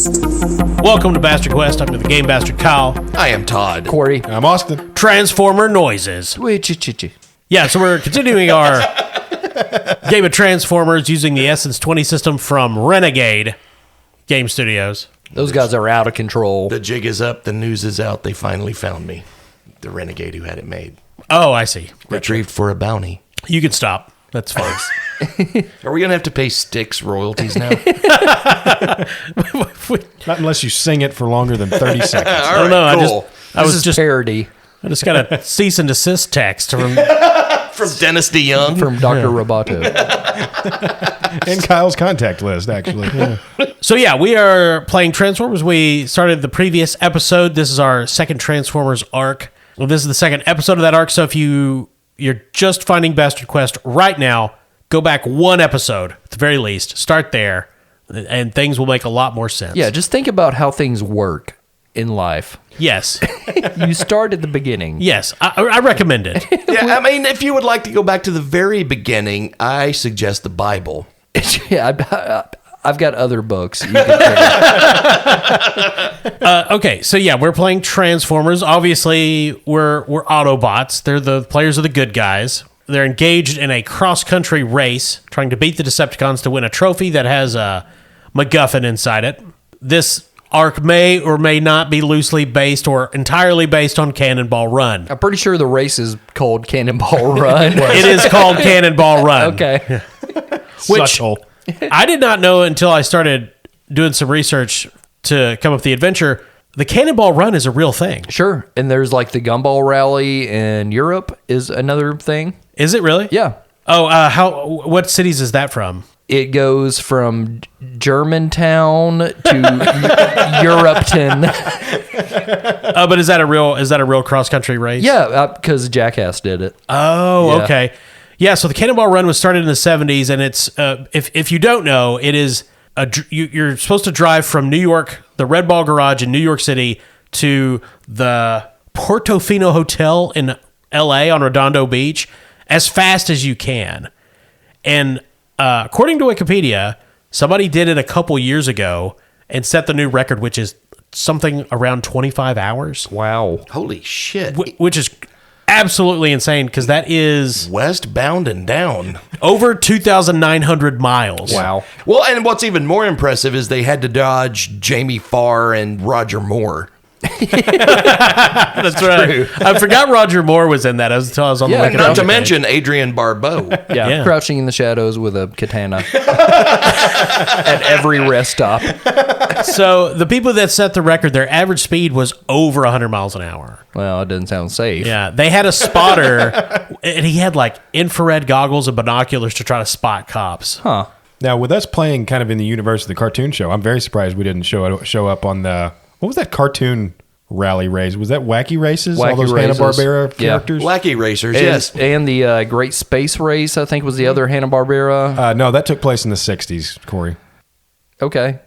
Welcome to Bastard Quest. I'm the Game Bastard Kyle. I am Todd. Corey. I'm Austin. Transformer noises. Yeah, so we're continuing our game of Transformers using the Essence 20 system from Renegade Game Studios. Those guys are out of control. The jig is up. The news is out. They finally found me. The renegade who had it made. Oh, I see. Retrieved for a bounty. You can stop. That's fine. Are we going to have to pay Styx royalties now? Not unless you sing it for longer than 30 seconds. I don't know. Cool. I was just parody I just got a cease and desist text from Dennis DeYoung. from Dr. Roboto. And Kyle's contact list, actually. Yeah. So yeah, we are playing Transformers. We started the previous episode. This is our second Transformers arc. Well, this is the second episode of that arc. So if you're just finding Bastard Quest right now, go back one episode at the very least. Start there, and things will make a lot more sense. Yeah, just think about how things work in life. Yes. You start at the beginning. Yes. I recommend it. Yeah, I mean, if you would like to go back to the very beginning, I suggest the Bible. Yeah, I've got other books. You can take. Okay, so yeah, we're playing Transformers. Obviously, we're Autobots. They're the players are the good guys. They're engaged in a cross-country race, trying to beat the Decepticons to win a trophy that has a MacGuffin inside it. This arc may or may not be loosely based or entirely based on Cannonball Run. I'm pretty sure the race is called Cannonball Run. It is called Cannonball Run. Okay. Which Subtle. I did not know until I started doing some research to come up with the adventure. The Cannonball Run is a real thing. Sure. And there's like the Gumball Rally in Europe is another thing. Is it really? Yeah. Oh, what cities is that from? It goes from Germantown to Europeton. But is that a real cross country race? Yeah, because Jackass did it. Oh, Yeah. okay. Yeah, so the Cannonball Run was started in the 70s, and it's if you don't know, it is you're supposed to drive from New York, the Red Ball Garage in New York City, to the Portofino Hotel in L.A. on Redondo Beach as fast as you can. And according to Wikipedia, somebody did it a couple years ago and set the new record, which is something around 25 hours. Wow. Holy shit. Which is absolutely insane because that is Westbound and down. over 2,900 miles. Wow. Well, and what's even more impressive is they had to dodge Jamie Farr and Roger Moore. That's right. I forgot Roger Moore was in that until I was on the Wikipedia Not to page. mention Adrian Barbeau. Yeah, crouching in the shadows with a katana at every rest stop. So the people that set the record, their average speed was over 100 miles an hour. Well, it doesn't sound safe. Yeah, they had a spotter, and he had like infrared goggles and binoculars to try to spot cops. Huh. Now, with us playing kind of in the universe of the cartoon show, I'm very surprised we didn't show up on the... What was that cartoon rally race? Was that Wacky Races? All those Races. Hanna-Barbera Yeah. characters? Wacky Racers, And, yes. and the Great Space Race, I think, was the other Hanna-Barbera. No, that took place in the 60s, Corey. Okay.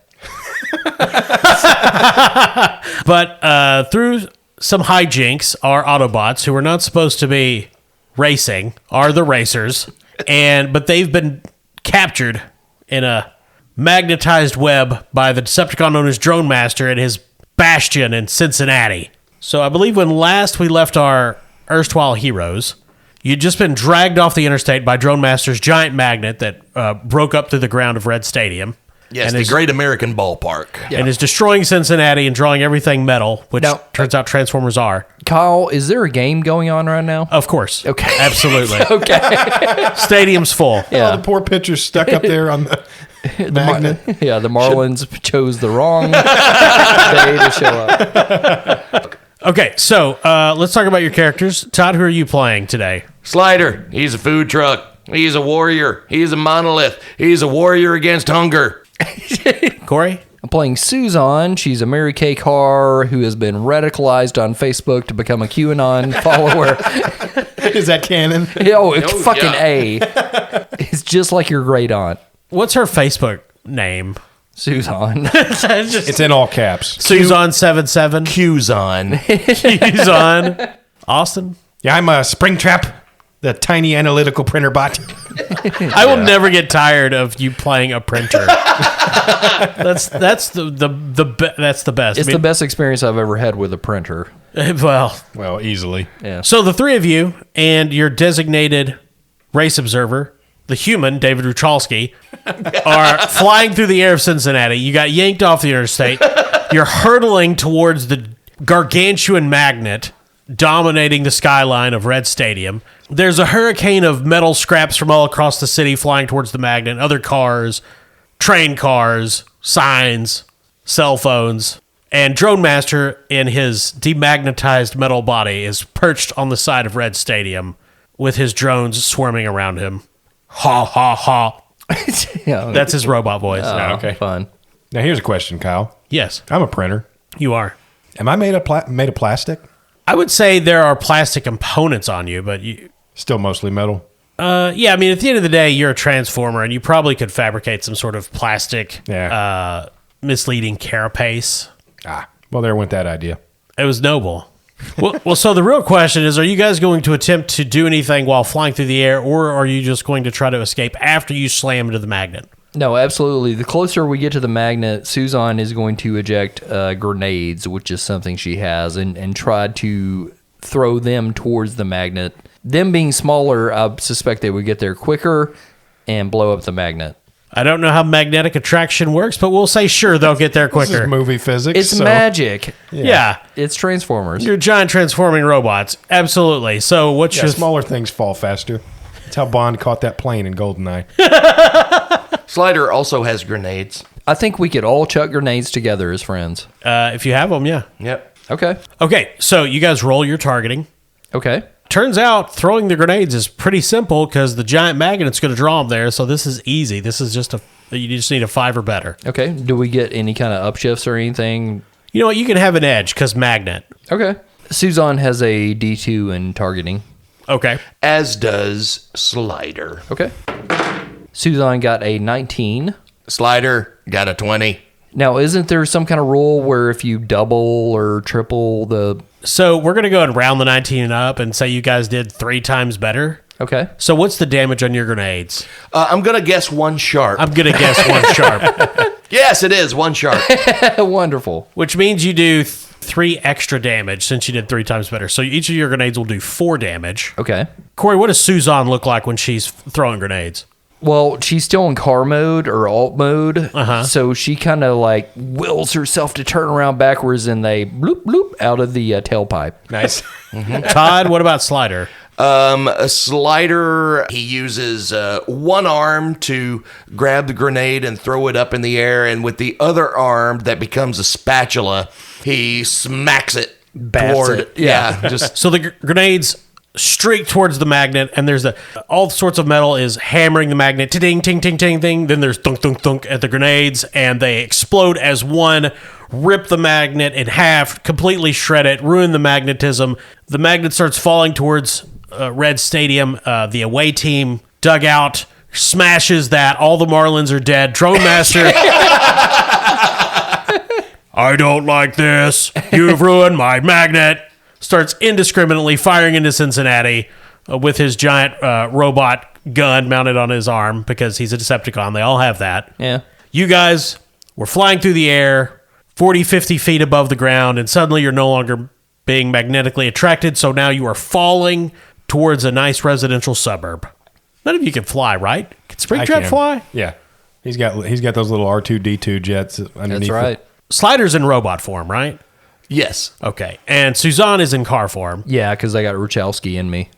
But through some hijinks, our Autobots, who are not supposed to be racing, are the racers, but they've been captured in a magnetized web by the Decepticon known as Drone Master and his bastion in Cincinnati. So I believe when last we left our erstwhile heroes, you'd just been dragged off the interstate by Drone Master's giant magnet that broke up through the ground of Red Stadium. Yes, and the is- Great American Ballpark. And is destroying Cincinnati and drawing everything metal, which Now- turns out Transformers are. Kyle, is there a game going on right now? Of course. Okay. Absolutely. Okay. Stadium's full. Yeah. Oh, the poor pitcher's stuck up there on the magnet. Yeah, the Marlins chose the wrong day to show up. Okay, so let's talk about your characters. Todd, who are you playing today? Slider, he's a food truck. He's a warrior. He's a monolith. He's a warrior against hunger. Corey? I'm playing Susan. She's a Mary Kay Carr who has been radicalized on Facebook to become a QAnon follower. Is that canon? Oh, it's fucking yeah. A. It's just like your great aunt, What's her Facebook name? Susan. It's in all caps. Suzon77. Qzon. Suzon. Austin? Yeah, I'm a Springtrap, the tiny analytical printer bot. I will never get tired of you playing a printer. That's the best. It's the best experience I've ever had with a printer. Well, easily. Yeah. So the three of you and your designated race observer, the human, David Ruchalski, are flying through the air of Cincinnati. You got yanked off the interstate. You're hurtling towards the gargantuan magnet dominating the skyline of Red Stadium. There's a hurricane of metal scraps from all across the city flying towards the magnet. Other cars, train cars, signs, cell phones. And Drone Master, in his demagnetized metal body, is perched on the side of Red Stadium with his drones swarming around him. Ha, ha, ha. Yeah. That's his robot voice. Oh, okay. Fun. Now, here's a question, Kyle. Yes, I'm a printer. you are. Am I made of plastic? I would say there are plastic components on you, but Still mostly metal. yeah, I mean, at the end of the day, you're a transformer, and you probably could fabricate some sort of plastic, misleading carapace. Well, there went that idea. It was noble. Well, so the real question is, are you guys going to attempt to do anything while flying through the air, or are you just going to try to escape after you slam into the magnet? No, absolutely. The closer we get to the magnet, Suzanne is going to eject grenades, which is something she has, and try to throw them towards the magnet. Them being smaller, I suspect they would get there quicker and blow up the magnet. I don't know how magnetic attraction works, but we'll say sure they'll get there This is quicker. movie physics. It's so- magic. Yeah. It's Transformers. You're giant transforming robots. Absolutely. So what's Yeah, your smaller things fall faster. That's how Bond caught that plane in GoldenEye. Slider also has grenades. I think we could all chuck grenades together as friends. if you have them, yeah. Yep. Okay. Okay, so you guys roll your targeting. Okay. Turns out throwing the grenades is pretty simple because the giant magnet's going to draw them there. So this is easy. This is just you just need a 5 or better. Okay. Do we get any kind of upshifts or anything? You know what? You can have an edge because magnet. Okay. Suzanne has a D2 in targeting. Okay. As does Slider. Okay. Suzanne got a 19. Slider got a 20. Now, isn't there some kind of rule where if you double or triple the... So we're going to go and round the 19 and up and say you guys did 3 times better. Okay. So what's the damage on your grenades? I'm going to guess 1 sharp. I'm going to guess 1 sharp, Yes, it is 1 sharp. Wonderful. which means you do 3 extra damage since you did 3 times better. So each of your grenades will do 4 damage. Okay. Corey, what does Suzanne look like when she's throwing grenades? Well, she's still in car mode or alt mode. So she kind of like wills herself to turn around backwards and they bloop, bloop out of the tailpipe. Nice. Todd, what about Slider? A Slider, he uses 1 arm to grab the grenade and throw it up in the air, and with the other arm that becomes a spatula, he smacks it Bats toward it. Yeah. just So the grenades streak towards the magnet, and there's all sorts of metal is hammering the magnet, ting, ting, ting, ting, ting. Then there's thunk, thunk, thunk at the grenades, and they explode as one, rip the magnet in half, completely shred it, ruin the magnetism. The magnet starts falling towards Red Stadium. The away team dugout smashes that. All the Marlins are dead. Drone Master. I don't like this. You've ruined my magnet. Starts indiscriminately firing into Cincinnati with his giant robot gun mounted on his arm because he's a Decepticon. They all have that. Yeah. You guys were flying through the air 40, 50 feet above the ground, and suddenly you're no longer being magnetically attracted, so now you are falling towards a nice residential suburb. None of you can fly, right? Can Springtrap fly? Yeah. He's got those little R2-D2 jets underneath. That's right. Slider's in robot form, right? yes. Okay. And Suzanne is in car form. Yeah, because I got Ruchalski in me.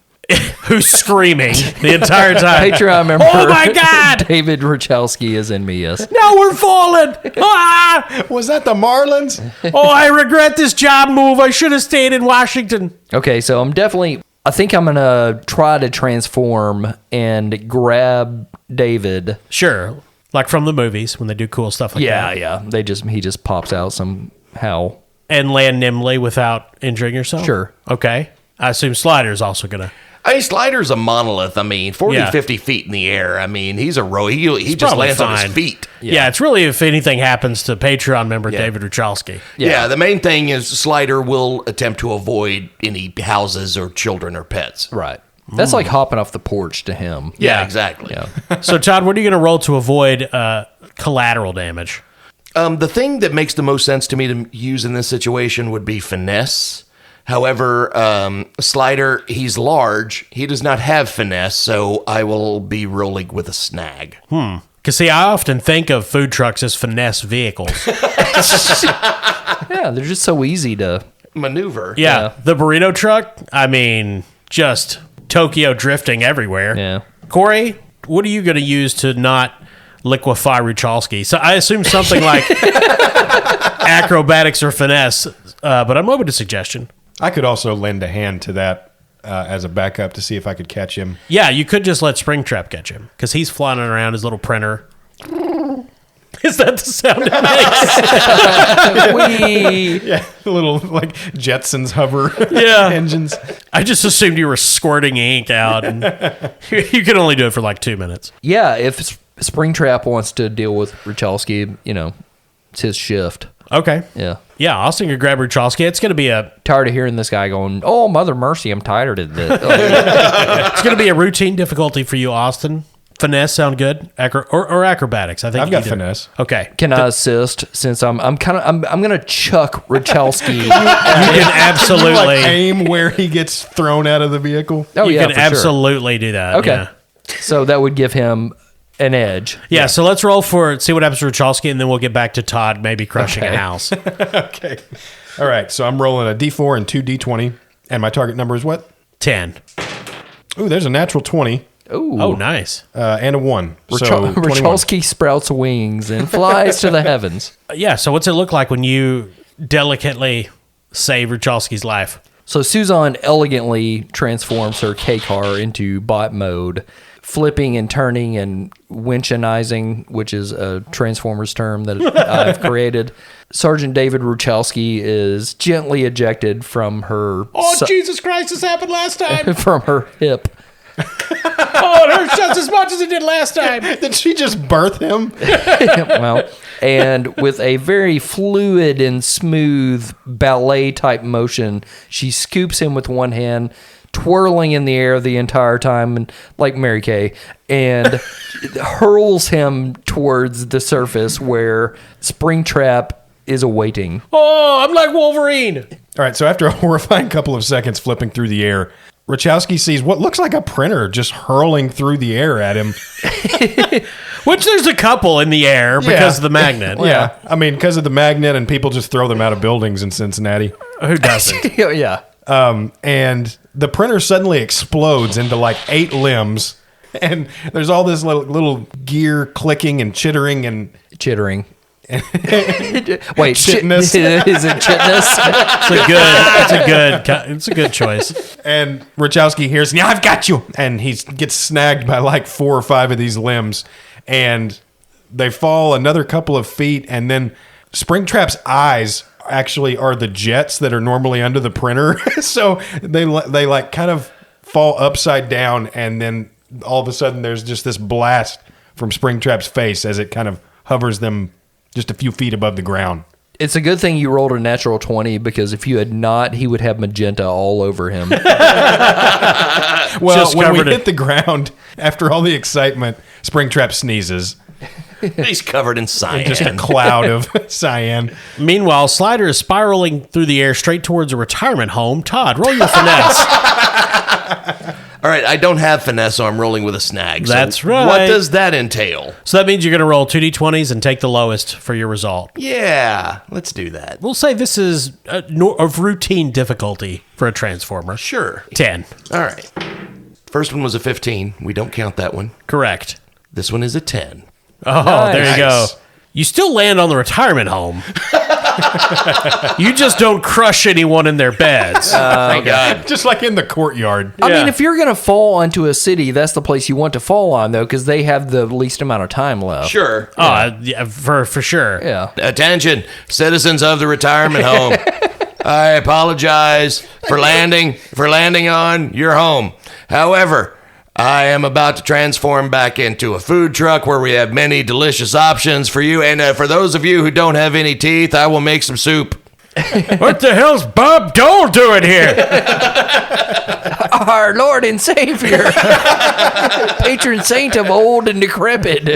Who's screaming the entire time. Patreon member. Oh my God! David Ruchalski is in me, yes. Now we're falling! Ah! Was that the Marlins? Oh, I regret this job move. I should have stayed in Washington. Okay, so I think I'm going to try to transform and grab David. Sure. Like from the movies when they do cool stuff like that. Yeah. He just pops out somehow. And land nimbly without injuring yourself? Sure. Okay. I assume Slider's also going to. I mean, Slider's a monolith. I mean, 40, Yeah. 50 feet in the air. I mean, he's a he just probably lands on fine. his feet. Yeah. It's really if anything happens to Patreon member David Ruchalski. Yeah, the main thing is Slider will attempt to avoid any houses or children or pets. Right. That's like hopping off the porch to him. Yeah, exactly. Yeah. So, Todd, what are you going to roll to avoid collateral damage? The thing that makes the most sense to me to use in this situation would be finesse. However, Slider, he's large. He does not have finesse, so I will be rolling with a snag. Because, see, I often think of food trucks as finesse vehicles. Yeah, they're just so easy to... Maneuver. Yeah, the burrito truck, I mean, just Tokyo drifting everywhere. Yeah. Corey, what are you going to use to not liquefy Ruchalski? So I assume something like acrobatics or finesse, but I'm open to suggestion. I could also lend a hand to that as a backup to see if I could catch him. Yeah, you could just let Springtrap catch him because he's flying around his little printer. Is that the sound it makes? Whee! Yeah, little like Jetsons hover Yeah. engines. I just assumed you were squirting ink out, and you can only do it for like 2 minutes. Yeah, if Springtrap wants to deal with Ruchalski, it's his shift. Okay. Yeah. Yeah, Austin can grab Ruchalski. It's going to be Tired of hearing this guy going, "Oh, Mother Mercy, I'm tired of this." it's going to be a routine difficulty for you, Austin. Finesse sound good? Or acrobatics? I think I've got either. finesse. Okay. Can I assist since I'm gonna chuck Ruchalski? You can absolutely Like aim where he gets thrown out of the vehicle. Oh you yeah, can for sure. absolutely do that. Okay. Yeah. So that would give him an edge. Yeah, so let's roll for see what happens to Ruchalski, and then we'll get back to Todd maybe crushing a house. Okay. All right. So I'm rolling a D4 and 2 D20, and my target number is what? 10. Ooh, there's a natural 20 Ooh. Oh, nice. and a 1. So 21. Ruchalski sprouts wings and flies to the heavens. Yeah, so what's it look like when you delicately save Ruchalski's life? So Suzanne elegantly transforms her K car into bot mode, flipping and turning and winchinizing, which is a Transformers term that I've created. Sergeant David Ruchalski is gently ejected from her Jesus Christ, this happened last time. from her hip. Oh, it hurts just as much as it did last time. Did she just birth him? Well, and with a very fluid and smooth ballet type motion, she scoops him with one hand, twirling in the air the entire time, and like Mary Kay, and hurls him towards the surface where Springtrap is awaiting. Oh, I'm like Wolverine. All right. So after a horrifying couple of seconds flipping through the air, Ruchalski sees what looks like a printer just hurling through the air at him. Which there's a couple in the air because of the magnet. Yeah. I mean, because of the magnet, and people just throw them out of buildings in Cincinnati. Who doesn't? Yeah. And the printer suddenly explodes into like 8 limbs. And there's all this little gear clicking and chittering and... Chittering. Wait, Chitness. Is it chitness? It's a good choice. And Ruchalski hears, "Yeah, I've got you!" And he gets snagged by like 4 or 5 of these limbs. And they fall another couple of feet. And then Springtrap's eyes actually are the jets that are normally under the printer. So they like kind of fall upside down. And then all of a sudden there's just this blast from Springtrap's face as it kind of hovers them just a few feet above the ground. It's a good thing you rolled a natural 20 because if you had not, he would have magenta all over him. Well, Just when we covered it. hit the ground, after all the excitement, Springtrap sneezes. He's covered in cyan. Just a cloud of cyan. Meanwhile, Slider is spiraling through the air straight towards a retirement home. Todd, roll your finesse. All right, I don't have finesse, so I'm rolling with a snag. So That's right. What does that entail? So that means you're going to roll 2d20s and take the lowest for your result. Yeah, let's do that. We'll say this is of routine difficulty for a Transformer. Sure. 10. All right. First one was a 15. We don't count that one. Correct. This one is a 10. Oh, Nice. there you go. You still land on the retirement home. You just don't crush anyone in their beds. Thank God. Just like in the courtyard. I Yeah. mean, if you're going to fall onto a city, that's the place you want to fall on, though, because they have the least amount of time left. Sure. Yeah, for sure. Yeah. Attention, citizens of the retirement home. I apologize for landing on your home. However, I am about to transform back into a food truck where we have many delicious options for you. And for those of you who don't have any teeth, I will make some soup. What the hell's Bob Dole doing here? Our Lord and Savior, patron saint of old and decrepit.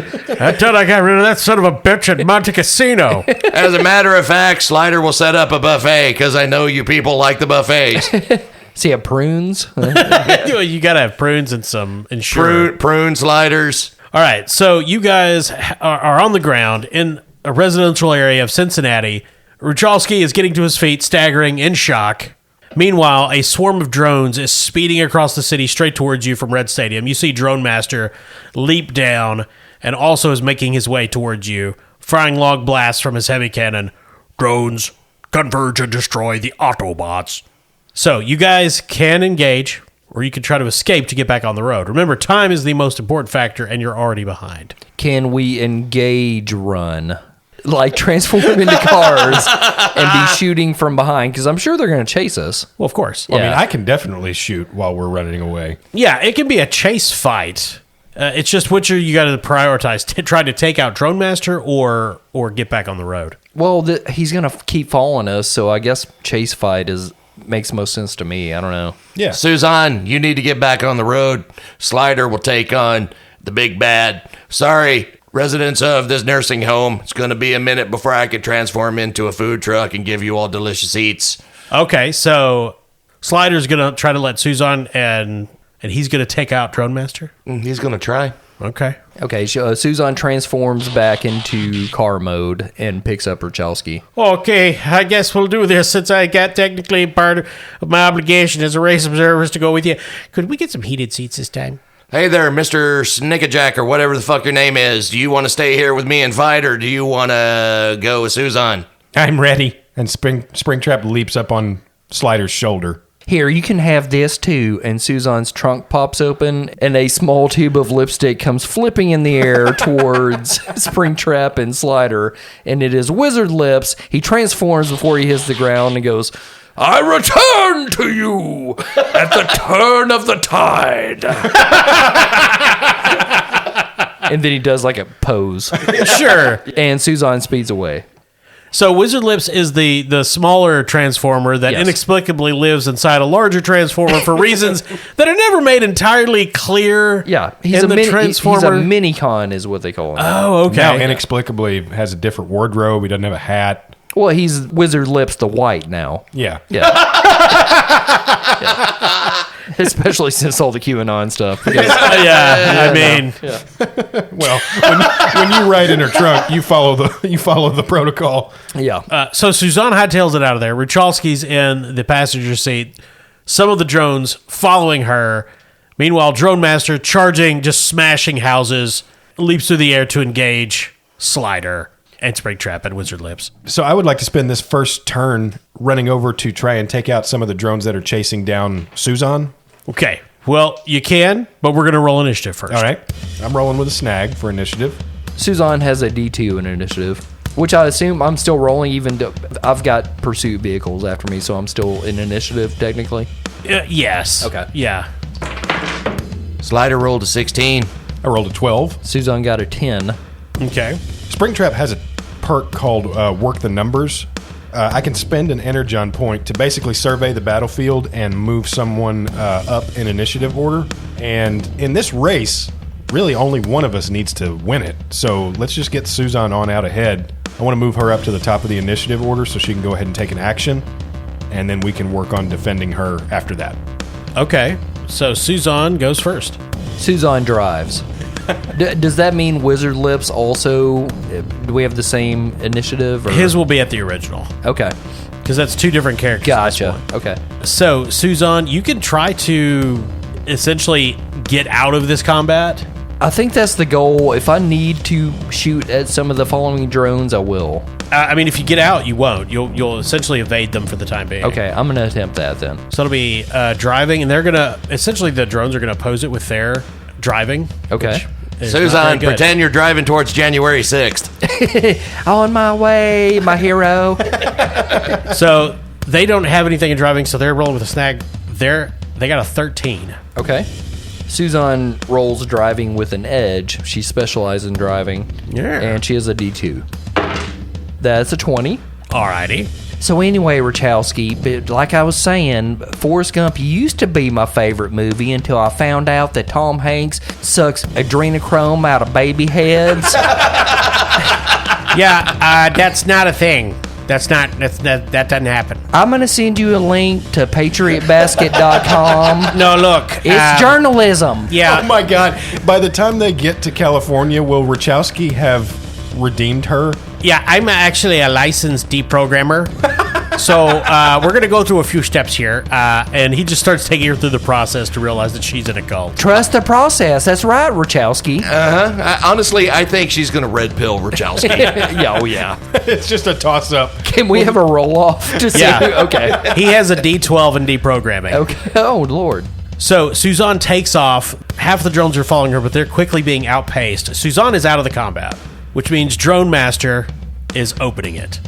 I thought I got rid of that son of a bitch at Monte Cassino. As a matter of fact, Slider will set up a buffet because I know you people like the buffets. See, have prunes. You gotta have prunes and some insurance. Prune sliders. All right, so you guys are on the ground in a residential area of Cincinnati. Ruchalski is getting to his feet, staggering in shock. Meanwhile, a swarm of drones is speeding across the city straight towards you from Red Stadium. You see Drone Master leap down and also is making his way towards you, firing log blasts from his heavy cannon. Drones, converge and destroy the Autobots. So you guys can engage, or you can try to escape to get back on the road. Remember, time is the most important factor, and you're already behind. Can we engage run? Like transform into cars and be shooting from behind? Because I'm sure they're going to chase us. Well, of course. I mean, I can definitely shoot while we're running away. Yeah, it can be a chase fight. It's just which are you got to prioritize: try to take out Drone Master or get back on the road. Well, he's going to keep following us, so I guess chase fight makes most sense to me. I don't know. Yeah. Suzanne, you need to get back on the road. Slider will take on the big bad. Sorry, residents of this nursing home. It's going to be a minute before I can transform into a food truck and give you all delicious eats. Okay, so Slider's gonna try to let Suzanne and he's gonna take out Drone Master. He's going to try. Okay. Okay, Suzanne transforms back into car mode and picks up Ruchalski. Okay, I guess we'll do this since I got technically part of my obligation as a race observer to go with you. Could we get some heated seats this time? Hey there, Mr. Snickajack, or whatever the fuck your name is. Do you want to stay here with me and fight, or do you want to go with Suzanne? I'm ready. And Springtrap leaps up on Slider's shoulder. Here, you can have this too. And Suzanne's trunk pops open, and a small tube of lipstick comes flipping in the air towards Springtrap and Slider. And it is Wizard Lips. He transforms before he hits the ground and goes, I return to you at the turn of the tide. And then he does like a pose. Sure. And Suzanne speeds away. So Wizard Lips is the smaller transformer that inexplicably lives inside a larger transformer for reasons that are never made entirely clear. Yeah, he's a transformer. He's a mini-con is what they call him. Oh, okay. Now inexplicably has a different wardrobe. He doesn't have a hat. Well, he's Wizard Lips the White now. Yeah. Yeah. Yeah. Especially since all the QAnon stuff. Because, I mean, Well, when you ride in her trunk, you follow the protocol. yeah. so Suzanne hightails it out of there. Ruchalski's in the passenger seat. Some of the drones following her. Meanwhile, Drone Master charging, just smashing houses, leaps through the air to engage Slider and Springtrap and Wizard Lips. So I would like to spend this first turn running over to try and take out some of the drones that are chasing down Suzanne. Okay. Well, you can, but we're going to roll initiative first. All right. I'm rolling with a snag for initiative. Suzanne has a D2 in initiative, which I assume I'm still rolling even though I've got pursuit vehicles after me, so I'm still in initiative technically. Yes. Okay. Yeah. Slider rolled a 16. I rolled a 12. Suzanne got a 10. Okay. Springtrap has a perk called Work the Numbers. I can spend an energon point to basically survey the battlefield and move someone up in initiative order. And in this race, really only one of us needs to win it. So let's just get Suzanne on out ahead. I want to move her up to the top of the initiative order so she can go ahead and take an action. And then we can work on defending her after that. Okay. So Suzanne goes first. Suzanne drives. Does that mean Wizard Lips also? Do we have the same initiative? Or? His will be at the original. Okay. Because that's two different characters. Gotcha. Okay. So, Suzanne, you can try to essentially get out of this combat. I think that's the goal. If I need to shoot at some of the following drones, I will. I mean, if you get out, you won't. You'll essentially evade them for the time being. Okay, I'm going to attempt that then. So it'll be driving, and they're going to... Essentially, the drones are going to oppose it with their driving. Okay. Suzanne, pretend you're driving towards January 6th. On my way, my hero. So they don't have anything in driving, so they're rolling with a snag. They got a 13. Okay. Suzanne rolls driving with an edge. She specializes in driving. Yeah. And she has a D2. That's a 20. Alrighty. So anyway, Wachowski, but like I was saying, Forrest Gump used to be my favorite movie until I found out that Tom Hanks sucks adrenochrome out of baby heads. That's not a thing. That doesn't happen. I'm going to send you a link to patriotbasket.com. No, look. It's journalism. Yeah. Oh my God! By the time they get to California, will Wachowski have redeemed her? Yeah, I'm actually a licensed deprogrammer. So we're going to go through a few steps here. And he just starts taking her through the process to realize that she's in a cult. Trust the process. That's right, Wachowski. Honestly, I think she's going to red pill Wachowski. Yeah, oh yeah. It's just a toss-up. Can we have a roll-off to see? Yeah. Okay. He has a D12 in deprogramming. Okay. Oh, Lord. So Suzanne takes off. Half the drones are following her, but they're quickly being outpaced. Suzanne is out of the combat, which means Drone Master is opening it.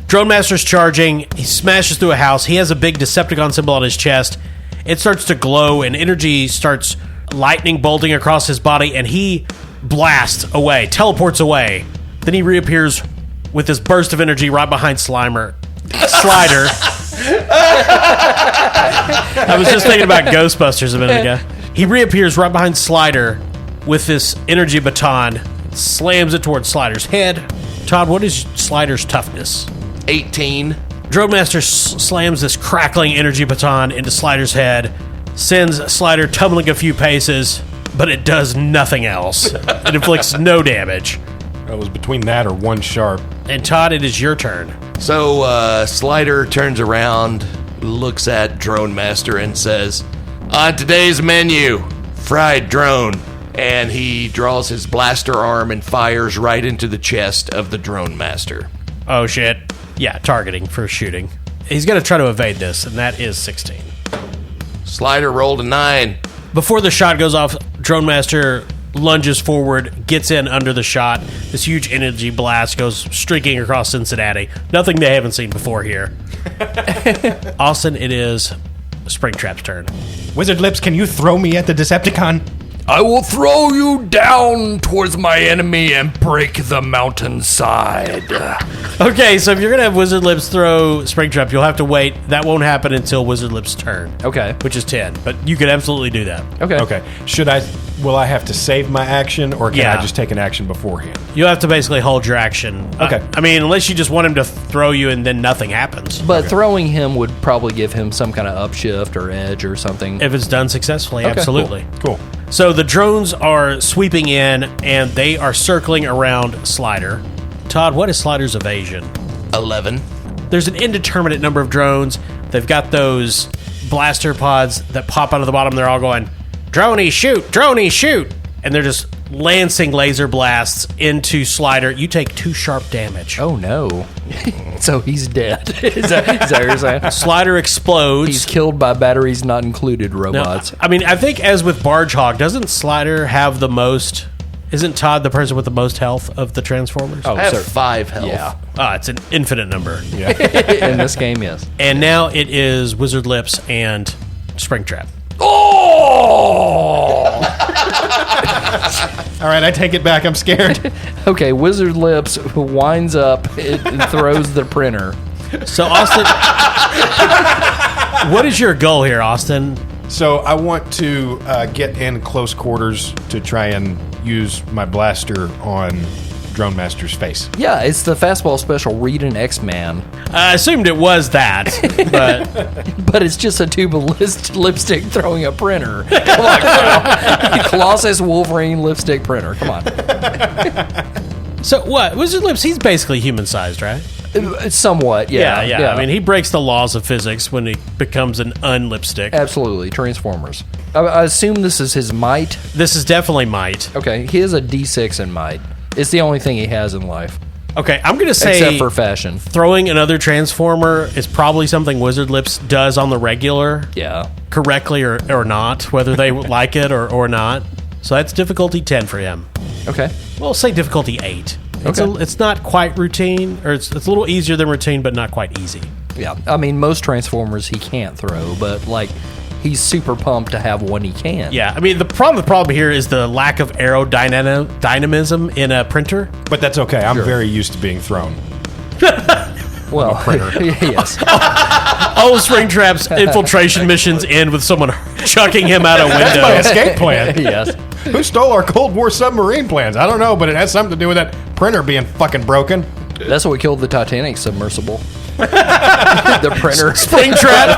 Drone Master's charging. He smashes through a house. He has a big Decepticon symbol on his chest. It starts to glow, and energy starts lightning bolting across his body, and he blasts away, teleports away. Then he reappears with this burst of energy right behind Slider. I was just thinking about Ghostbusters a minute ago. He reappears right behind Slider with this energy baton, slams it towards Slider's head. Todd, what is Slider's toughness? 18. Drone Master slams this crackling energy baton into Slider's head, sends Slider tumbling a few paces, but it does nothing else. It inflicts no damage. It was between that or one sharp. And Todd, it is your turn. So Slider turns around, looks at Drone Master, and says, "On today's menu, fried drone." And he draws his blaster arm and fires right into the chest of the Drone Master. Oh, shit. Yeah, targeting for shooting. He's going to try to evade this, and that is 16. Slider rolled a 9. Before the shot goes off, Drone Master lunges forward, gets in under the shot. This huge energy blast goes streaking across Cincinnati. Nothing they haven't seen before here. Austin, it is Springtrap's turn. Wizard Lips, can you throw me at the Decepticon? I will throw you down towards my enemy and break the mountainside. Okay, so if you're going to have Wizard Lips throw Springtrap, you'll have to wait. That won't happen until Wizard Lips' turn. Okay. Which is 10. But you could absolutely do that. Okay. Okay. Will I have to save my action, or can I just take an action beforehand? You'll have to basically hold your action. Okay. I mean, unless you just want him to throw you and then nothing happens. But throwing him would probably give him some kind of upshift or edge or something. If it's done successfully, absolutely. Cool. So the drones are sweeping in, and they are circling around Slider. Todd, what is Slider's evasion? 11. There's an indeterminate number of drones. They've got those blaster pods that pop out of the bottom. They're all going, "Droney, shoot! Droney, shoot!" And they're just lancing laser blasts into Slider. You take 2 sharp damage. Oh, no. So he's dead. Is that what you're saying? Slider explodes. He's killed by batteries not included Now, robots. I mean, I think as with Barge Hog, doesn't Slider have the most... Isn't Todd the person with the most health of the Transformers? Oh, I have sir. 5 health. Yeah. It's an infinite number. In this game, yes. And now it is Wizard Lips and Springtrap. Oh! All right, I take it back. I'm scared. Okay, Wizard Lips winds up and throws the printer. So, Austin... what is your goal here, Austin? So I want to get in close quarters to try and use my blaster on Drone Master's face. Yeah, it's the fastball special Reed and X-Man. I assumed it was that, but... But it's just a tube of lipstick throwing a printer. Come on, Kyle. Colossus Wolverine lipstick printer. Come on. So, what? Wizard Lips, he's basically human-sized, right? Somewhat, yeah. I mean, he breaks the laws of physics when he becomes an unlipstick. Absolutely, Transformers. I assume this is his might. This is definitely might. Okay, he has a D6 in might. It's the only thing he has in life, Okay, I'm going to say... except for fashion. throwing another Transformer is probably something Wizard Lips does on the regular, Yeah. correctly or not, whether they like it or not. So that's difficulty 10 for him. Okay. We'll say difficulty 8. Okay. It's not quite routine, or it's a little easier than routine, but not quite easy. Yeah. I mean, most Transformers he can't throw, but like he's super pumped to have one he can. Yeah, I mean, the problem here is the lack of aerodynamism in a printer. But that's okay. I'm very used to being thrown. Well, printer. yes. All of Springtrap's infiltration missions end with someone chucking him out a That's my window. escape plan. Yes. Who stole our Cold War submarine plans? I don't know, but it has something to do with that printer being fucking broken. That's what killed the Titanic submersible. The printer. Springtrap.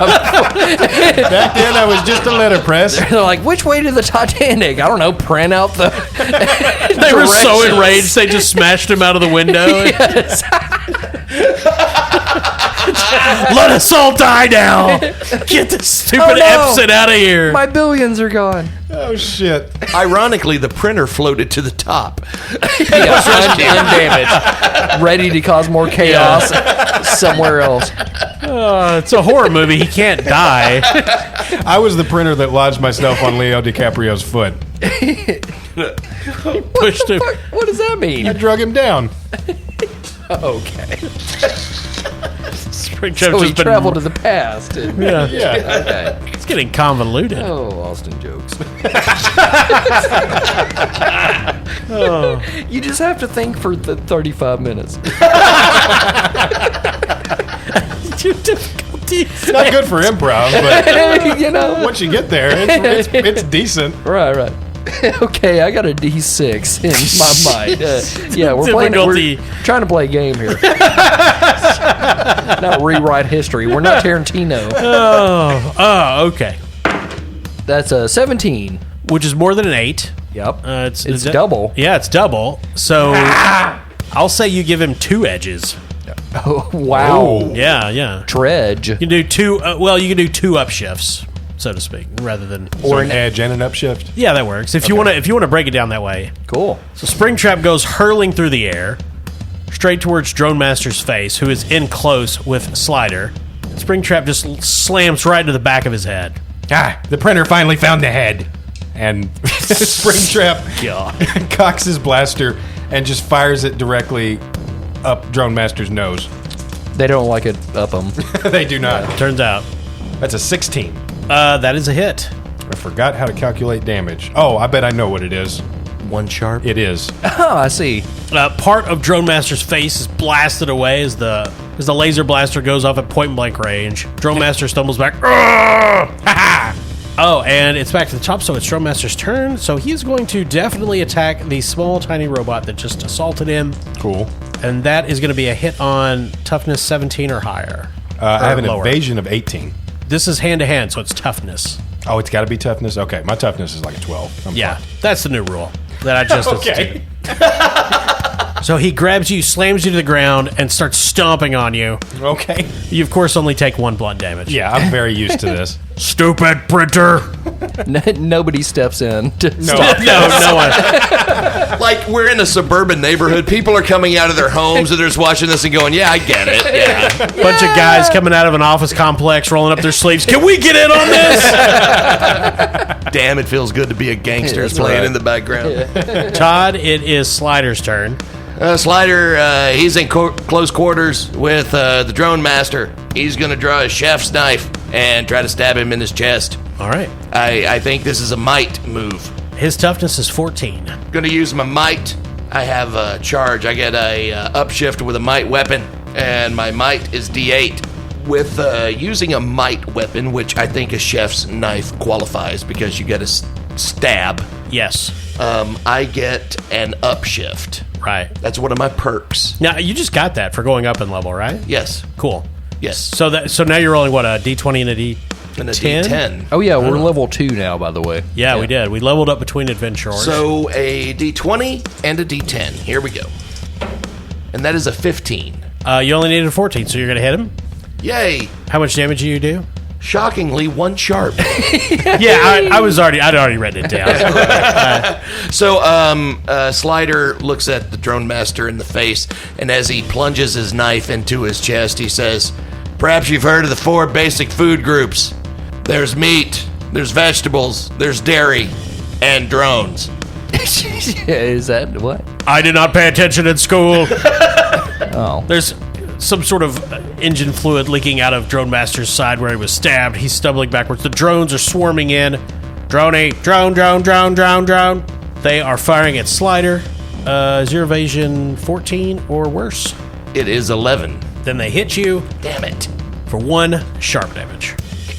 Back then, I was just a letterpress. They're like, which way to the Titanic? I don't know. Print out the. They were so directions. enraged they just smashed him out of the window. Yes. Let us all die now. Get this stupid Oh, no. Epson out of here. My billions are gone. Oh, shit. Ironically, the printer floated to the top. Undamaged. Ready to cause more chaos somewhere else. It's a horror movie. He can't die. I was the printer that lodged myself on Leo DiCaprio's foot. Pushed him. What does that mean? I drug him down. Okay. Springtrap's So he just been. traveled to the past. Yeah. Yeah. Okay. It's getting convoluted. Oh, Austin jokes. You just have to think for the 35 minutes. Difficulties. Not good for improv, but You know? once you get there, it's decent. Right. Okay, I got a D6 in my mind. Yeah, we're Difficulty. we're trying to play a game here. Not rewrite history. We're not Tarantino. Oh, okay. That's a 17. Which is more than an 8. Yep. It's double. Yeah, it's double. So I'll say you give him 2 edges. Oh, wow. Yeah. Dredge. You can do 2. You can do 2 upshifts, so to speak, rather than. Or an edge and an upshift. Yeah, that works. If you want to break it down that way. Cool. So Springtrap goes hurling through the air, straight towards Drone Master's face, who is in close with Slider. Springtrap just slams right into the back of his head. The printer finally found the head. And Springtrap cocks his blaster and just fires it directly up Drone Master's nose. They don't like it up them. They do not. Turns out. That's a 16. That is a hit. I forgot how to calculate damage. Oh, I bet I know what it is. 1 sharp. It is. Oh, I see. Part of Drone Master's face is blasted away as the laser blaster goes off at point blank range. Drone Master stumbles back. Oh, and it's back to the top, so it's Drone Master's turn. So he's going to definitely attack the small, tiny robot that just assaulted him. Cool. And that is going to be a hit on toughness 17 or higher. I have an lower. evasion of 18. This is hand-to-hand, so it's toughness. Oh, it's got to be toughness? Okay, my toughness is like a 12. I'm Yeah, fine. that's the new rule that I just Okay. instituted. So he grabs you, slams you to the ground, and starts stomping on you. Okay. You, of course, only take 1 blunt damage. Yeah, I'm very used to this. Stupid printer! Nobody steps in. No one. Like, we're in a suburban neighborhood. People are coming out of their homes and they're just watching this and going, yeah, I get it. Yeah. Bunch of guys coming out of an office complex, rolling up their sleeves. Can we get in on this? Damn, it feels good to be a gangster. That's It's playing right. in the background. Todd, it is Slider's turn. Slider, he's in close quarters with the Drone Master. He's going to draw a chef's knife and try to stab him in his chest. All right. I think this is a might move. His toughness is 14. Going to use my might. I have a charge. I get a upshift with a might weapon, and my might is D8. With using a might weapon, which I think a chef's knife qualifies because you get a stab, Yes. I get an upshift. Right. That's one of my perks. Now, you just got that for going up in level, right? Yes. Cool. Yes. So now you're rolling, what, a D20 and a D10? And a D10. Oh, yeah, we're level 2 now, by the way. Yeah, we did. We leveled up between adventures. So a D20 and a D10. Here we go. And that is a 15. You only needed a 14, so you're going to hit him? Yay. How much damage do you do? Shockingly, 1 sharp. Yeah, I'd already written it down. So, Slider looks at the Drone Master in the face, and as he plunges his knife into his chest, he says, "Perhaps you've heard of the 4 basic food groups. There's meat, there's vegetables, there's dairy, and drones." Is that what? I did not pay attention in school. Oh. There's some sort of engine fluid leaking out of Drone Master's side where he was stabbed. He's stumbling backwards. The drones are swarming in. Droney, drone. They are firing at Slider. Is your evasion 14 or worse? It is 11. Then they hit you Damn it. for 1 sharp damage.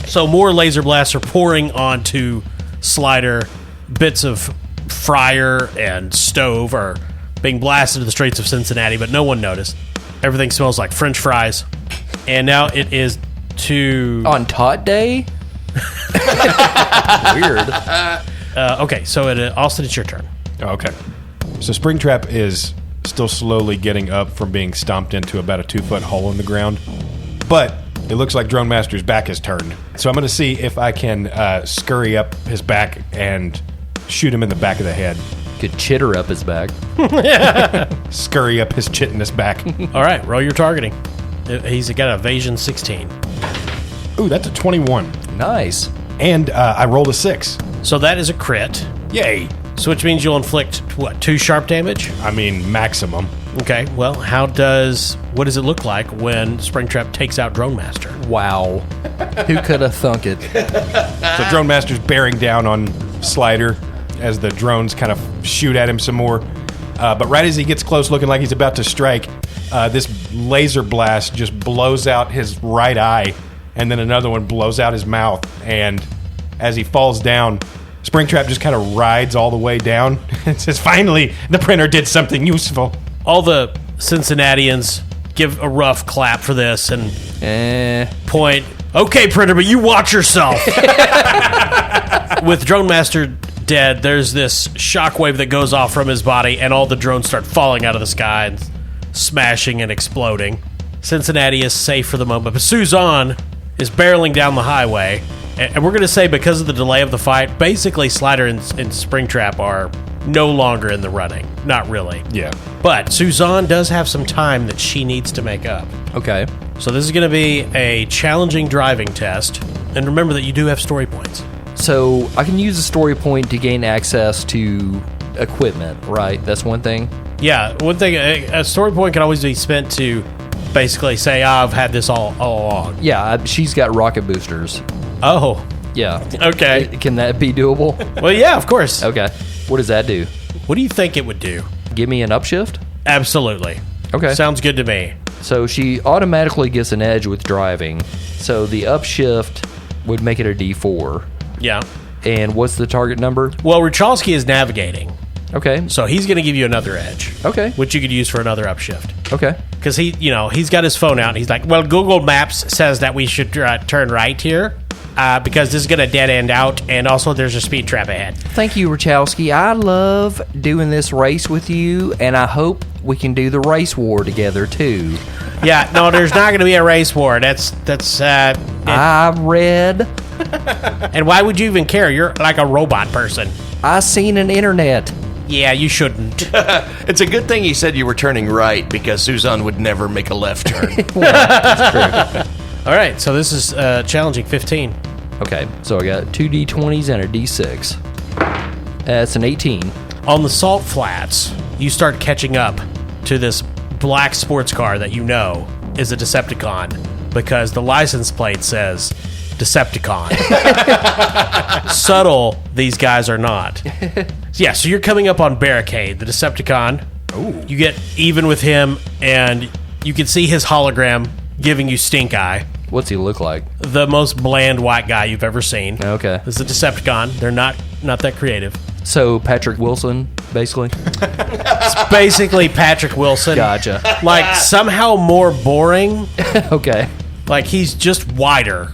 So more laser blasts are pouring onto Slider. Bits of fryer and stove are being blasted to the streets of Cincinnati, but no one noticed. Everything smells like French fries. And now it is to... On Tot Day? Weird. Okay, so Austin, it's your turn. Okay. So Springtrap is still slowly getting up from being stomped into about a 2-foot hole in the ground. But it looks like Drone Master's back is turned. So I'm going to see if I can scurry up his back and shoot him in the back of the head. Could chitter up his back. Scurry up his chitinous back. All right, roll your targeting. He's got an evasion 16. Ooh, that's a 21. Nice. And I rolled a 6. So that is a crit. Yay. So which means you'll inflict, 2 sharp damage? I mean, maximum. Okay, well, what does it look like when Springtrap takes out Drone Master? Wow. Who could have thunk it? So Drone Master's bearing down on Slider as the drones kind of shoot at him some more. But right as he gets close, looking like he's about to strike, this laser blast just blows out his right eye, and then another one blows out his mouth. And as he falls down, Springtrap just kind of rides all the way down and says, finally, the printer did something useful. All the Cincinnatians give a rough clap for this and point, okay, printer, but you watch yourself. With Drone Master dead, there's this shockwave that goes off from his body, and all the drones start falling out of the sky and smashing and exploding. Cincinnati is safe for the moment, but Suzanne is barreling down the highway. And we're going to say, because of the delay of the fight, basically Slider and Springtrap are no longer in the running. Not really. Yeah. But Suzanne does have some time that she needs to make up. Okay. So this is going to be a challenging driving test. And remember that you do have story points. So I can use a story point to gain access to equipment, right? That's one thing? Yeah, one thing, a story point can always be spent to basically say, I've had this all along. Yeah, she's got rocket boosters. Oh, Yeah. okay. Can that be doable? Well, yeah, of course. Okay. What does that do? What do you think it would do? Give me an upshift? Absolutely. Okay. Sounds good to me. So she automatically gets an edge with driving. So the upshift would make it a D4. Yeah. And what's the target number? Well, Ruchalski is navigating, Okay. so he's going to give you another edge. Okay. Which you could use for another upshift. Okay. Because he's got his phone out, and he's like, well, Google Maps says that we should turn right here because this is going to dead end out, and also there's a speed trap ahead. Thank you, Ruchalski. I love doing this race with you, and I hope we can do the race war together, too. Yeah, no, there's not going to be a race war. That's I read. and why would you even care? You're like a robot person. I seen an internet. Yeah, you shouldn't. It's a good thing you said you were turning right, because Suzanne would never make a left turn. All right, so this is challenging 15. Okay, so I got 2 D20s and a D6. That's an 18. On the salt flats, you start catching up to this black sports car that you know is a Decepticon because the license plate says Decepticon. Subtle, these guys are not. Yeah, so you're coming up on Barricade, the Decepticon. Ooh. You get even with him, and you can see his hologram giving you stink eye. What's he look like? The most bland white guy you've ever seen. Okay. This is a Decepticon. They're not that creative. So Patrick Wilson, basically? It's basically Patrick Wilson. Gotcha. Like, somehow more boring. Okay. Like, he's just wider.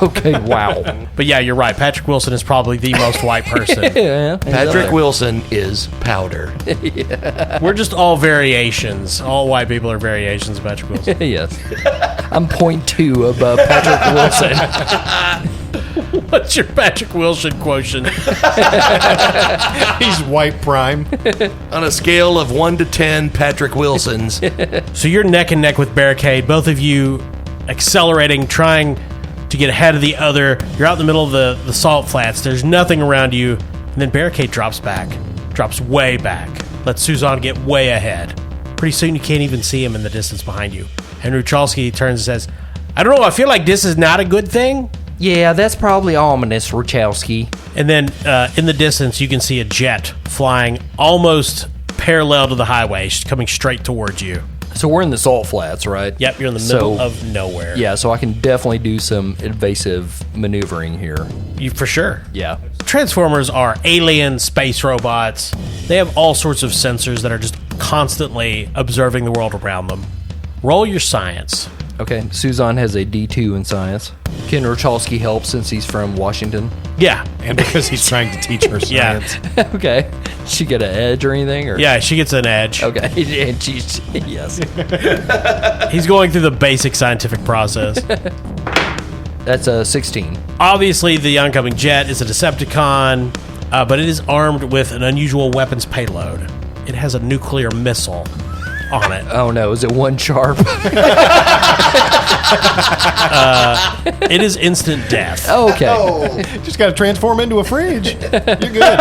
Okay, wow. But yeah, you're right. Patrick Wilson is probably the most white person. Yeah, Patrick Wilson is powder. We're just all variations. All white people are variations of Patrick Wilson. Yes. I'm 0.2 above Patrick Wilson. What's your Patrick Wilson quotient? He's white prime. On a scale of 1 to 10 Patrick Wilsons. So you're neck and neck with Barricade. Both of you accelerating, trying to get ahead of the other. You're out in the middle of the salt flats. There's nothing around you. And then Barricade drops way back. Lets Suzanne get way ahead. Pretty soon you can't even see him in the distance behind you. And Ruchalski turns and says, I don't know, I feel like this is not a good thing. Yeah, that's probably ominous, Ruchalski. And then in the distance, you can see a jet flying almost parallel to the highway, coming straight towards you. So we're in the salt flats, right? Yep, you're in the middle of nowhere. Yeah, so I can definitely do some evasive maneuvering here. You for sure. Yeah. Transformers are alien space robots. They have all sorts of sensors that are just constantly observing the world around them. Roll your science. Okay, Suzanne has a D2 in science. Ken Rochalski helps since he's from Washington. Yeah. And because he's trying to teach her Yeah. science. Okay. She get an edge or anything? Or? Yeah, she gets an edge. Okay, and she's, yes. He's going through the basic scientific process. That's a 16. Obviously, the oncoming jet is a Decepticon, but it is armed with an unusual weapons payload. It has a nuclear missile on it. Oh no, is it one sharp? It is instant death. Okay. Just got to transform into a fridge. You're good.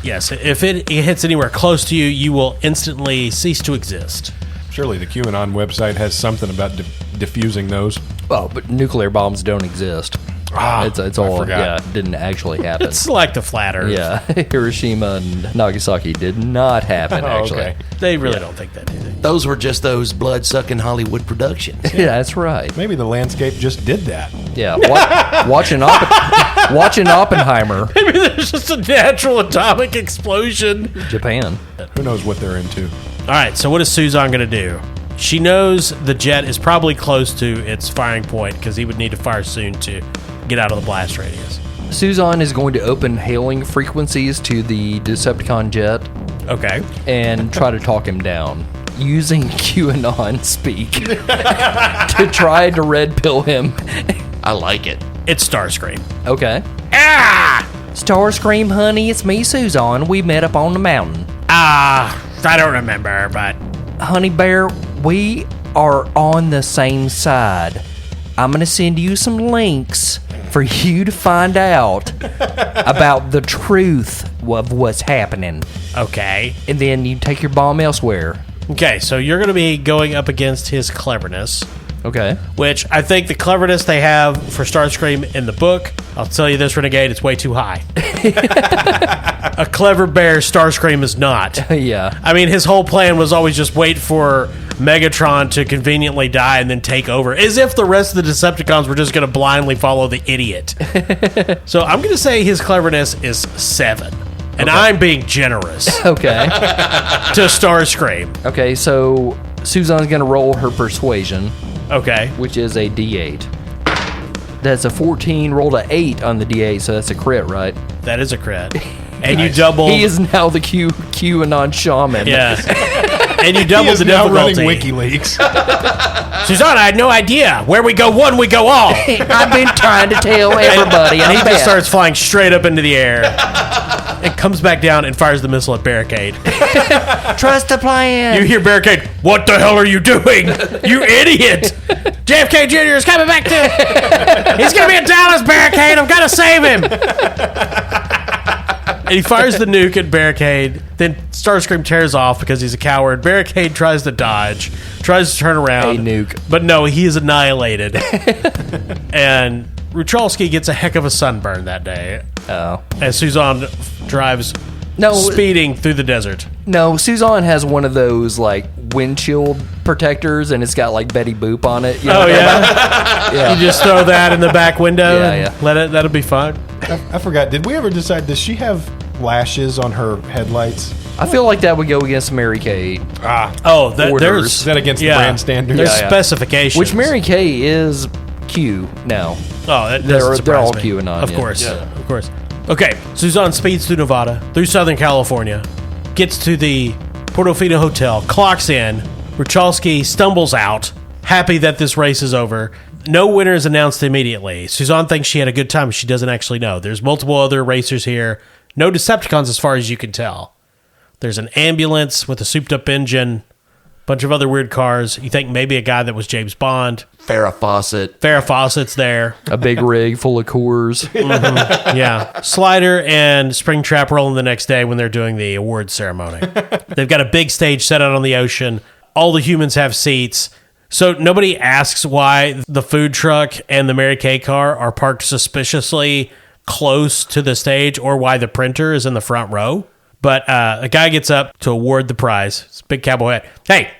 Yes, if it hits anywhere close to you, you will instantly cease to exist. Surely the QAnon website has something about diffusing those. Well, but nuclear bombs don't exist. It's all, forgot. yeah, it didn't actually happen. It's like the flat Earth. Yeah, Hiroshima and Nagasaki did not happen, actually. okay. They really don't think that, do they? Those were just those blood-sucking Hollywood productions. Yeah, that's right. Maybe the landscape just did that. Yeah, watching Oppenheimer, Maybe there's just a natural atomic explosion. Japan. Who knows what they're into? All right, so what is Suzanne going to do? She knows the jet is probably close to its firing point because he would need to fire soon to get out of the blast radius. Suzanne is going to open hailing frequencies to the Decepticon jet Okay. and try to talk him down using QAnon speak to try to red pill him. I like it. It's Starscream. Okay. Ah! Starscream, honey, it's me, Suzanne. We met up on the mountain. I don't remember, but Honey Bear, we are on the same side. I'm going to send you some links for you to find out about the truth of what's happening. okay. And then you take your bomb elsewhere. Okay, so you're going to be going up against his cleverness, Okay. which I think the cleverness they have for Starscream in the book, I'll tell you this, Renegade, it's way too high. A clever bear, Starscream is not. Yeah. I mean, his whole plan was always just wait for Megatron to conveniently die and then take over, as if the rest of the Decepticons were just going to blindly follow the idiot. So I'm going to say his cleverness is 7. And I'm being generous Okay. to Starscream. Okay, so Suzanne's going to roll her persuasion, Okay. which is a D8. That's a 14, rolled a 8 on the D8, so that's a crit, right? That is a crit. And you double. He is now the QAnon shaman. Yeah. And you He double is the now running difficulty. WikiLeaks. Suzanne, I had no idea. Where we go one, we go all. I've been trying to tell everybody. And he I'm just bad. starts flying straight up into the air. It comes back down and fires the missile at Barricade. Trust the plan. You hear Barricade, what the hell are you doing? You idiot! JFK Jr. is coming back to... He's going to be in Dallas, Barricade. I've got to save him. And he fires the nuke at Barricade. Then Starscream tears off because he's a coward. Barricade tries to dodge, tries to turn around. A nuke. But no, he is annihilated. And Ruchalski gets a heck of a sunburn that day Oh. as Suzanne drives No, speeding through the desert. no, Suzanne has one of those, like, windshield protectors, and it's got, like, Betty Boop on it. You know Oh, what I'm yeah? talking about? Yeah. You just throw that in the back window Yeah, and yeah. that'll be fun. I forgot. Did we ever decide, does she have lashes on her headlights? I feel like that would go against Mary Kay, Oh, Orders. there's... Is that against the brand standards? There's Yeah, yeah. specifications. which Mary Kay is Q now. Oh, that They're- doesn't they're surprise all me. QAnon, Of yeah. course. Yeah. Of course. Okay, Suzanne speeds through Nevada, through Southern California, gets to the Portofino Hotel, clocks in. Ruchalski stumbles out, happy that this race is over. No winner is announced immediately. Suzanne thinks she had a good time. She doesn't actually know. There's multiple other racers here. No Decepticons as far as you can tell. There's an ambulance with a souped-up engine, bunch of other weird cars. You think maybe a guy that was James Bond. Farrah Fawcett. Farrah Fawcett's there. A big rig full of Coors. Yeah. Slider and Springtrap rolling the next day when they're doing the awards ceremony. They've got a big stage set out on the ocean. All the humans have seats. So nobody asks why the food truck and the Mary Kay car are parked suspiciously close to the stage or why the printer is in the front row. But a guy gets up to award the prize. It's a big cowboy hat. Hey,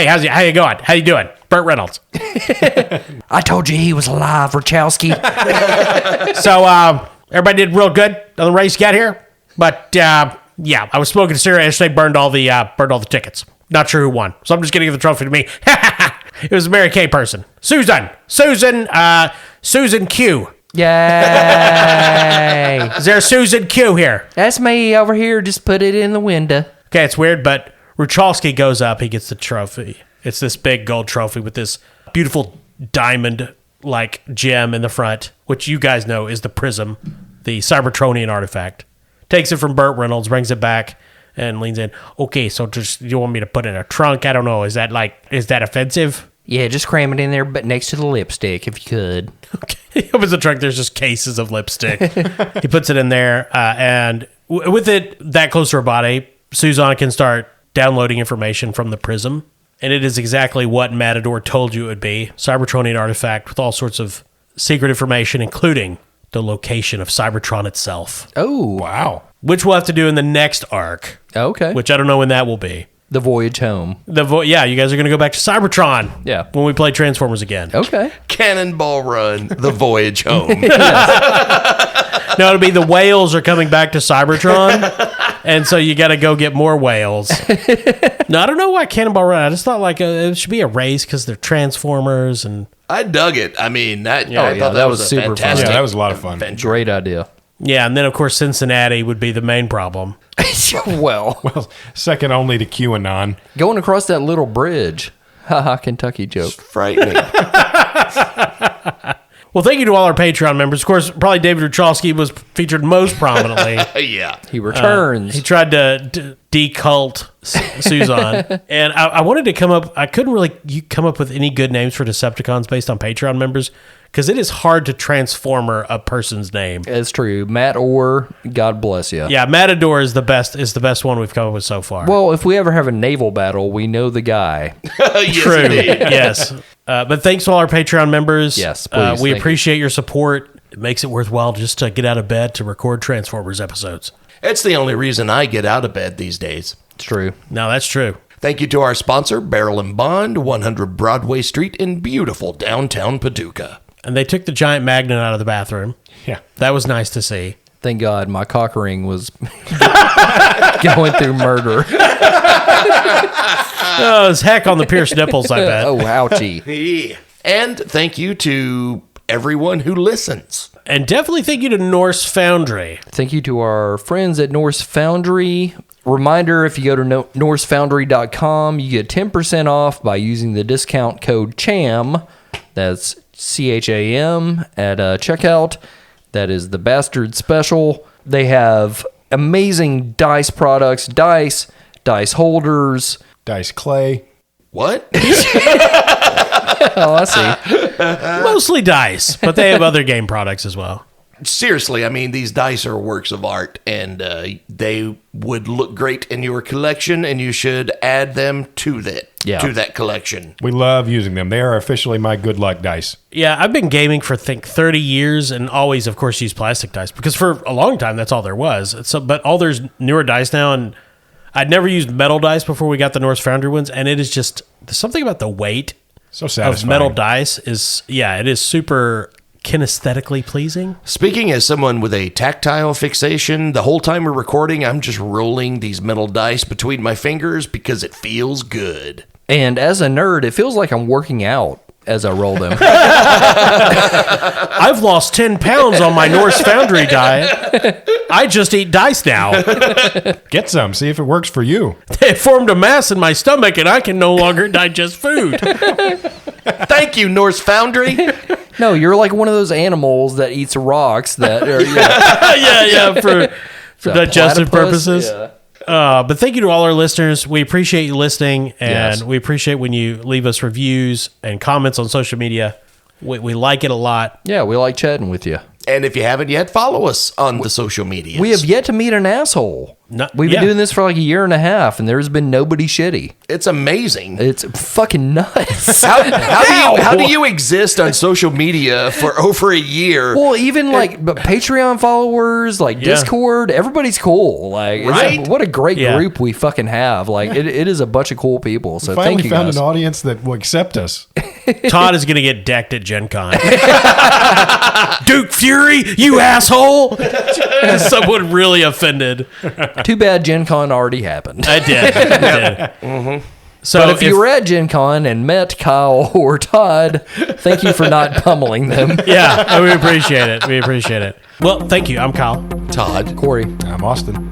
how you going? How you doing? Burt Reynolds. I told you he was alive, Wachowski. So everybody did real good on the race you got here. But yeah, I was smoking a cigarette yesterday, burned all the tickets. Not sure who won. So I'm just gonna give the trophy to me. It was a Mary Kay person. Susan Q. Yay. Is there a Susan Q here? That's me over here. Just put it in the window. Okay, it's weird, but Ruchalski goes up. He gets the trophy. It's this big gold trophy with this beautiful diamond-like gem in the front, which you guys know is the prism, the Cybertronian artifact. Takes it from Burt Reynolds, brings it back, and leans in. Okay, so just you want me to put it in a trunk? I don't know. Is that offensive? Yeah, just cram it in there, but next to the lipstick, if you could. Okay. He opens the trunk. There's just cases of lipstick. He puts it in there, and with it that close to her body, Suzanne can start downloading information from the prism. And it is exactly what Matador told you it would be. Cybertronian artifact with all sorts of secret information, including the location of Cybertron itself. Oh. Wow. Which we'll have to do in the next arc. Okay. Which I don't know when that will be. The voyage home. Yeah, you guys are going to go back to Cybertron. Yeah. When we play Transformers again. Okay. Cannonball Run, the voyage home. No, it'll be the whales are coming back to Cybertron, and so you got to go get more whales. No, I don't know why Cannonball Run. I just thought it should be a race because they're Transformers and. I dug it. I mean, I yeah, thought that was a super fun. fantastic. Yeah, that was a lot of fun. adventure. Great idea. Yeah, and then of course Cincinnati would be the main problem. Well, Second only to QAnon. going across that little bridge. Haha, Kentucky joke. Frightening. Well, thank you to all our Patreon members. Of course, probably David Ruchalski was featured most prominently. Yeah. He returns. He tried to decult Suzanne. And I wanted to come up, I couldn't really come up with any good names for Decepticons based on Patreon members because it is hard to transformer a person's name. It's true. Matt Orr, God bless you. Yeah, Matador is the best one we've come up with so far. Well, if we ever have a naval battle, we know the guy. Yes, True. indeed. Yes. But thanks to all our Patreon members. Yes, please. We Thank appreciate your support. It makes it worthwhile just to get out of bed to record Transformers episodes. It's the only reason I get out of bed these days. It's true. No, that's true. Thank you to our sponsor, Barrel and Bond, 100 Broadway Street in beautiful downtown Paducah. And they took the giant magnet out of the bathroom. Yeah. That was nice to see. Thank God my cock ring was going through murder. Oh, it's heck on the pierced nipples, I bet. Oh, ouchie. And thank you to everyone who listens. And definitely thank you to Norse Foundry. Thank you to our friends at Norse Foundry. Reminder, if you go to norsefoundry.com, you get 10% off by using the discount code CHAM. That's CHAM at checkout. That is the Bastard Special. They have amazing dice products, dice holders. Dice clay. What? Oh, I see. Mostly dice, but they have other game products as well. Seriously, I mean, these dice are works of art, and they would look great in your collection, and you should add them to that collection. We love using them. They are officially my good luck dice. Yeah, I've been gaming for, 30 years and always, of course, use plastic dice because for a long time, that's all there was. But all there's newer dice now, and I'd never used metal dice before we got the Norse Foundry ones, and it is just, there's something about the weight So of satisfying. metal dice it is super kinesthetically pleasing. Speaking as someone with a tactile fixation, the whole time we're recording, I'm just rolling these metal dice between my fingers because it feels good. And as a nerd, it feels like I'm working out as I roll them. I've lost 10 pounds on my Norse Foundry diet. I just eat dice now. Get some. See if it works for you. It formed a mass in my stomach and I can no longer digest food. Thank you, Norse Foundry. No, you're like one of those animals that eats rocks that are for digestive platypus? purposes. Yeah. But thank you to all our listeners. We appreciate you listening, and Yes. we appreciate when you leave us reviews and comments on social media. We like it a lot. Yeah, we like chatting with you. And if you haven't yet, follow us on the social media. We have yet to meet an asshole. We've been doing this for like a year and a half, and there's been nobody shitty. It's amazing. It's fucking nuts. How do you exist on social media for over a year? Well, even like Patreon followers, like Discord, everybody's cool. Like, Right? what a great group we fucking have. Like, it is a bunch of cool people. So Finally thank you found guys. an audience that will accept us. Todd is going to get decked at Gen Con. Duke Fury, you asshole! Someone really offended. Too bad Gen Con already happened. I did. Mm-hmm. So But if you were at Gen Con and met Kyle or Todd, thank you for not pummeling them. yeah, we appreciate it. We appreciate it. Well, thank you. I'm Kyle. Todd. Corey. I'm Austin.